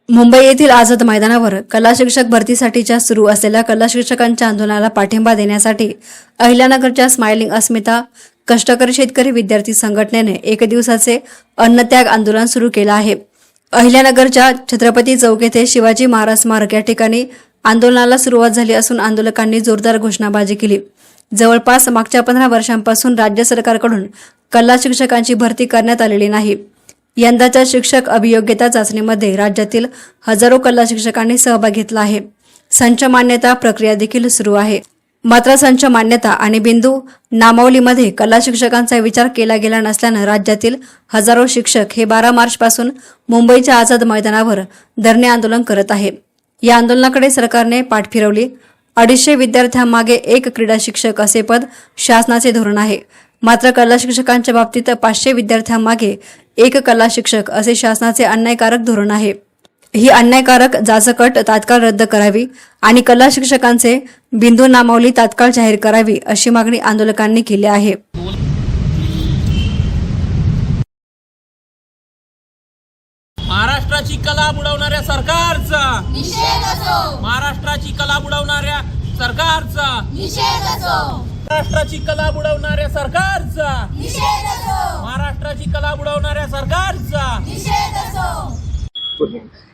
मुंबई येथील आझाद मैदानावर कला शिक्षक भरतीसाठीच्या सुरू असलेल्या कला शिक्षकांच्या आंदोलनाला पाठिंबा देण्यासाठी अहिल्यानगरच्या स्माइलिंग अस्मिता कष्टकरी शेतकरी विद्यार्थी संघटनेने एक दिवसाचे अन्नत्याग आंदोलन सुरू केलं आहे। अहिल्यानगरच्या छत्रपती चौक येथे शिवाजी महाराज स्मारक या ठिकाणी आंदोलनाला सुरुवात झाली असून आंदोलकांनी जोरदार घोषणाबाजी केली। जवळपास मागच्या 15 वर्षांपासून राज्य सरकारकडून कला शिक्षकांची भरती करण्यात आलेली नाही। यंदाच्या शिक्षक अभियोग्यता चाचणीमध्ये राज्यातील हजारो कला शिक्षकांनी सहभाग घेतला आहे। संच मान्यता प्रक्रिया देखील सुरू आहे। मात्र संच मान्यता आणि बिंदू नामावलीमध्ये कला शिक्षकांचा विचार केला गेला नसल्याने राज्यातील हजारो शिक्षक हे 12 मार्च पासून मुंबईच्या आझाद मैदानावर धरणे आंदोलन करत आहे। या आंदोलनाकडे सरकारने पाठ फिरवली। 250 विद्यार्थ्यांमागे एक क्रीडा शिक्षक असे पद शासनाचे धोरण आहे। मात्र कला शिक्षकांच्या बाबतीत 500 विद्यार्थ्यांमागे एक कला शिक्षक असे शासनाचे अन्यायकारक धोरण आहे। ही अन्यायकारक जाचकट तात्काळ रद्द करावी आणि कला शिक्षकांचे बिंदू नामावली तात्काळ जाहीर करावी अशी मागणी आंदोलकांनी केली आहे। महाराष्ट्राची कला बुडवणाऱ्या सरकारचा निषेध असो। महाराष्ट्राची कला बुडवणाऱ्या सरकारचा निषेध असो। महाराष्ट्राची कला बुडवणाऱ्या सरकारचा निषेध असो। महाराष्ट्राची कला बुडवणाऱ्या सरकारचा निषेध असो।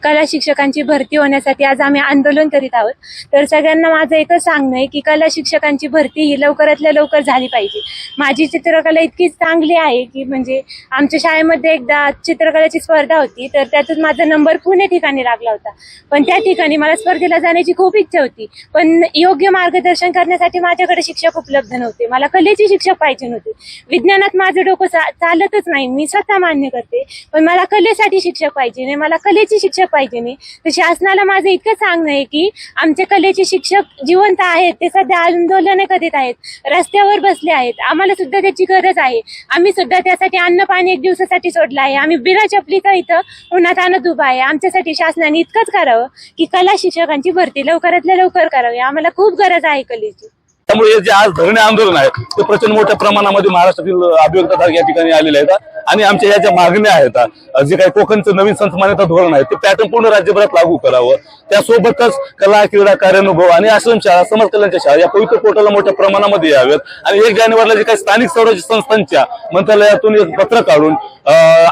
कला शिक्षकांची भरती होण्यासाठी आज आम्ही आंदोलन करीत आहोत। तर सगळ्यांना माझं एकच सांगणं आहे की कला शिक्षकांची भरती ही लवकरातल्या लवकर झाली पाहिजे। माझी चित्रकला इतकी चांगली आहे की म्हणजे आमच्या शाळेमध्ये एकदा चित्रकलेची स्पर्धा होती, तर त्यातून माझा नंबर पुणे ठिकाणी लागला होता। पण त्या ठिकाणी मला स्पर्धेला जाण्याची खूप इच्छा होती, पण योग्य मार्गदर्शन करण्यासाठी माझ्याकडे शिक्षक उपलब्ध नव्हते। मला कलेचे शिक्षक पाहिजे नव्हते। विज्ञानात माझं डोकं चालतच नाही, मी स्वतः मान्य करते, पण मला कलेसाठी शिक्षक पाहिजे नाही, मला कलेचे शिक्षक पाहिजे नाही। तर शासनाला माझं इतकं सांगणं आहे की आमचे कलेचे शिक्षक जिवंत आहेत, ते सध्या आंदोलन करीत आहेत, रस्त्यावर बसले आहेत, आम्हाला सुद्धा त्याची गरज आहे। आम्ही सुद्धा त्यासाठी अन्न पाणी एक दिवसासाठी सोडलं आहे। आम्ही बिना चपलीचा इथं उन्हात आणत उभा आहे। आमच्यासाठी शासनाने इतकंच करावं की कला शिक्षकांची भरती लवकरातल्या लवकर करावी। आम्हाला खूप गरज आहे कलेची। त्यामुळे जे आज धरणे आंदोलन आहे ते प्रचंड मोठ्या प्रमाणामध्ये महाराष्ट्रातील अभियोक्ता या ठिकाणी आलेले आहेत आणि आमच्या या ज्या मागण्या आहेत, जे काही कोकणचं नवीन संच मान्यता धोरण आहे ते पॅटर्न पूर्ण राज्यभरात लागू करावं। त्यासोबतच कला, क्रीडा, कार्यानुभव आणि आश्रमशाळा, समाज कल्याणच्या शाळा या पवित्र पोर्टलला मोठ्या प्रमाणामध्ये यावेत आणि 1 जानेवारीला जे काही स्थानिक स्वराज्य संस्थांच्या मंत्रालयातून एक पत्र काढून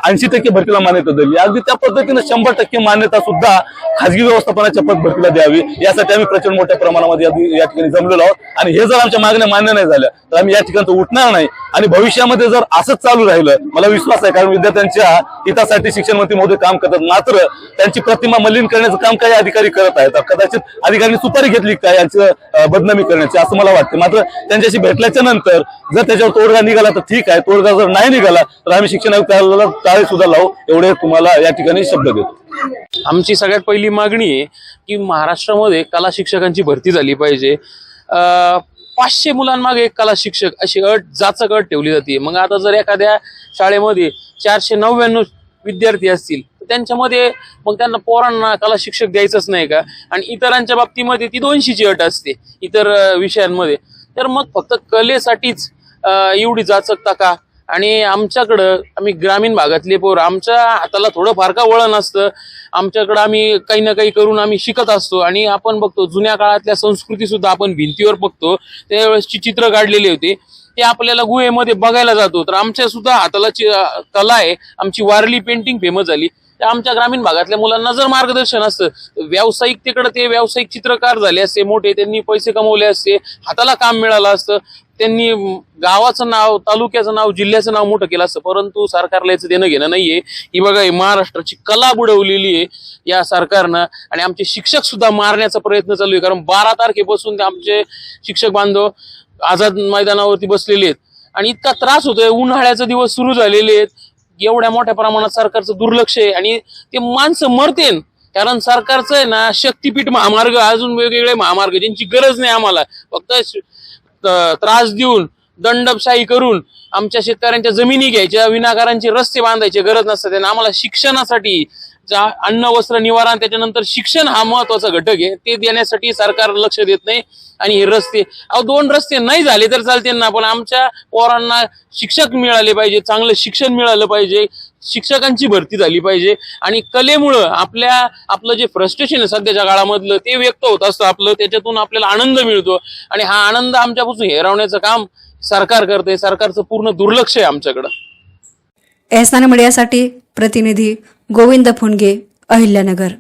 80% भरतीला मान्यता दिली, अगदी त्या पद्धतीने 100% मान्यता सुद्धा खाजगी व्यवस्थापनाच्या पद भरतीला द्यावी यासाठी आम्ही प्रचंड मोठ्या प्रमाणामध्ये या ठिकाणी जमलेलो आहोत। आणि हे जर आमच्या मागण्या मान्य नाही झाल्या तर आम्ही या ठिकाणी उठणार नाही आणि भविष्यामध्ये जर असंच चालू राहिलं, मला विश्वास आहे, कारण विद्यार्थ्यांच्या हितासाठी शिक्षण मंत्री महोदय काम करतात, मात्र त्यांची प्रतिमा मलिन करण्याचं काम काही अधिकारी करत आहेत। कदाचित अधिकाऱ्यांनी सुपारी घेतली काय यांचं बदनामी करण्याची असं मला वाटतं। मात्र त्यांच्याशी भेटल्याच्या नंतर जर त्याच्यावर तोडगा निघाला तर ठीक आहे, तोडगा जर नाही निघाला तर आम्ही शिक्षण आयुक्तालयाला टाळे सुद्धा लावू, एवढे तुम्हाला या ठिकाणी शब्द देतो। आमची सगळ्यात पहिली मागणी आहे की महाराष्ट्रामध्ये कला शिक्षकांची भरती झाली पाहिजे। 500 मुलांमागे एक कला शिक्षक अशी जाचक अट ठेवली जाते। मग आता जर एखाद्या शाळेमध्ये 499 विद्यार्थी असतील तर त्यांच्यामध्ये मग त्यांना पोरांना कला शिक्षक द्यायचंच नाही का? आणि इतरांच्या बाबतीमध्ये ती 200ची अट असते इतर विषयांमध्ये, तर मग फक्त कलेसाठीच एवढी जाचकता का? आणि आमच्याकडं आम्ही ग्रामीण भागातले पोर, आमच्या हाताला थोडं फार का वळण असतं, आमच्याकडं आम्ही काही ना काही करून आम्ही शिकत असतो आणि आपण बघतो जुन्या काळातल्या संस्कृती सुद्धा आपण भिंतीवर बघतो, त्यावेळेसची चित्र काढलेली होती ते आपल्याला गुहेमध्ये बघायला जातो। तर आमच्या सुद्धा हाताला कला आहे, आमची वारली पेंटिंग फेमस झाली। तर आमच्या ग्रामीण भागातल्या मुलांना जर मार्गदर्शन असतं, व्यावसायिकतेकडे ते व्यावसायिक चित्रकार झाले असते मोठे, त्यांनी पैसे कमवले असते, हाताला काम मिळालं असतं, त्यांनी गावाचं नाव, तालुक्याचं नाव, जिल्ह्याचं नाव मोठं केलं असतं। परंतु सरकारला याचं देणं घेणं नाहीये। ही बघा, ही महाराष्ट्राची कला बुडवलेली आहे या सरकारनं आणि आमचे शिक्षक सुद्धा मारण्याचा प्रयत्न चालू आहे। कारण 12 तारखेपासून आमचे शिक्षक बांधव आझाद मैदानावरती बसलेले आहेत आणि इतका त्रास होतोय। उन्हाळ्याचे दिवस सुरू झालेले आहेत, एवढ्या मोठ्या प्रमाणात सरकारचं दुर्लक्ष आहे आणि ते माणसं मरतेन। कारण सरकारचं आहे ना शक्तीपीठ महामार्ग, अजून वेगवेगळे महामार्ग ज्यांची गरज नाही आम्हाला, फक्त त्रास देऊन दंडशाही करून आमच्या शेतकऱ्यांच्या जमिनी घ्यायच्या, विनाकारांचे रस्ते बांधायचे गरज नसते त्यांना। आम्हाला शिक्षणासाठी अन्न, वस्त्र, निवारा, त्याच्यानंतर शिक्षण हा महत्वाचा घटक आहे, ते देण्यासाठी सरकार लक्ष देत नाही। आणि हे रस्ते, 2 रस्ते नाही झाले तर चालते ना, पण आमच्या पोरांना शिक्षक मिळाले पाहिजे, चांगलं शिक्षण मिळालं पाहिजे, शिक्षकांची भरती झाली पाहिजे आणि कलेमुळं आपलं जे फ्रस्ट्रेशन आहे सध्याच्या काळामधलं ते व्यक्त होत असतं आपलं, त्याच्यातून आपल्याला आनंद मिळतो आणि हा आनंद आमच्यापासून हेरवण्याचं काम सरकार करते. सरकारचं पूर्ण दुर्लक्ष आहे आमच्याकडं. एहसान मीडियासाठी प्रतिनिधी गोविंद फुंडगे, अहिल्यानगर.